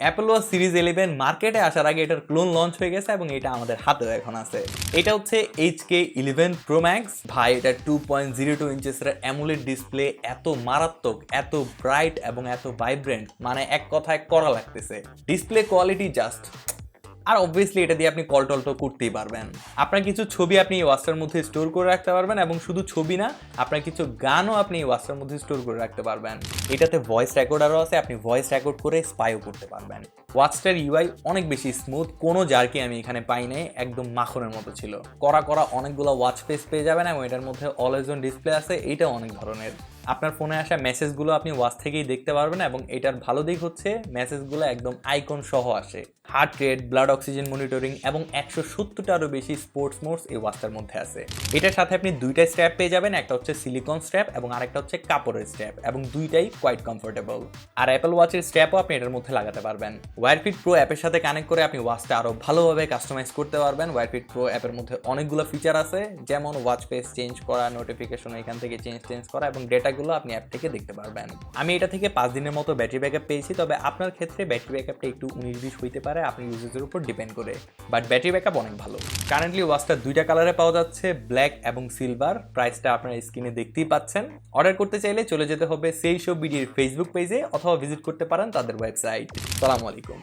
Apple watch series 11 মার্কেটে আসার আগে এটার ক্লোন লঞ্চ হয়ে গেছে এবং এটা আমাদের হাতেও এখন আছে। এটা হচ্ছে HK11 Pro Max। ভাই এটা 2.02 ইঞ্চেসের অ্যামোলেড ডিসপ্লে, এত মারাত্মক, এত ব্রাইট এবং এত ভাইব্রেন্ট, মানে এক কথায় করা লাগতেছে। ডিসপ্লে কোয়ালিটি জাস্ট, আর অবভিয়াসলি এটা দিয়ে আপনি কল টল তো করতেই পারবেন। আপনার কিছু ছবি আপনি এই ওয়াচটার মধ্যে স্টোর করে রাখতে পারবেন, এবং শুধু ছবি না, আপনার কিছু গানও আপনি এই ওয়াচটার মধ্যে স্টোর করে রাখতে পারবেন। এটাতে ভয়েস রেকর্ডারও আছে, আপনি ভয়েস রেকর্ড করে স্পাইও করতে পারবেন। ওয়াচটার ইউআই অনেক বেশি স্মুথ, কোনো জার্কি আমি এখানে পাই নাই, একদম মাখনের মতো ছিল। করা অনেকগুলো ওয়াচ ফেস পেয়ে যাবেন এবং এটার মধ্যে অলওয়েজ অন ডিসপ্লে আছে, এইটা অনেক ধরনের। আপনার ফোনে আসা মেসেজগুলো আপনি ওয়াচ থেকেই দেখতে পারবেন, এবং এটার ভালো দিক হচ্ছে মেসেজগুলো একদম আইকন সহ আসে। Heart rate, blood oxygen monitoring এবং 170টারও বেশি স্পোর্টস মোডস এই ওয়াচটার মধ্যে আছে। এটার সাথে আপনি দুইটা স্ট্র্যাপ পেয়ে যাবেন, একটা হচ্ছে সিলিকন স্ট্র্যাপ এবং আরেকটা হচ্ছে কাপড়ের স্ট্র্যাপ, এবং দুইটাই কোয়াইট কমফোর্টেবল। আর অ্যাপল ওয়াচের স্ট্র্যাপও আপনি এটার মধ্যে লাগাতে পারবেন। ওয়্যারফিট প্রো অ্যাপের সাথে কানেক্ট করে আপনি ওয়াচটা আরও ভালোভাবে কাস্টমাইজ করতে পারবেন। ওয়্যারফিট প্রো অ্যাপের মধ্যে অনেকগুলো ফিচার আছে, যেমন ওয়াচ ফেস চেঞ্জ করা, নোটিফিকেশন এখান থেকে চেঞ্জ করা, এবং ডেটাগুলো আপনি অ্যাপ থেকে দেখতে পারবেন। আমি এটা থেকে 5 দিনের মতো ব্যাটারি ব্যাকআপ পেয়েছি, তবে আপনার ক্ষেত্রে ব্যাটারি ব্যাকআপটা একটু 19-20 হইতে পারে, আপনি ইউজেজের উপর ডিপেন্ড করে, বাট ব্যাটারি ব্যাকআপ অনেক ভালো। কারেন্টলি ওয়াচটা দুইটা কালারে পাওয়া যাচ্ছে, ব্ল্যাক এবং সিলভার। প্রাইসটা আপনারা স্ক্রিনে দেখতেই পাচ্ছেন। অর্ডার করতে চাইলে চলে যেতে হবে সেই সব বিডির ফেসবুক পেজে, অথবা ভিজিট করতে পারেন তাদের ওয়েবসাইট। আসসালামু আলাইকুম।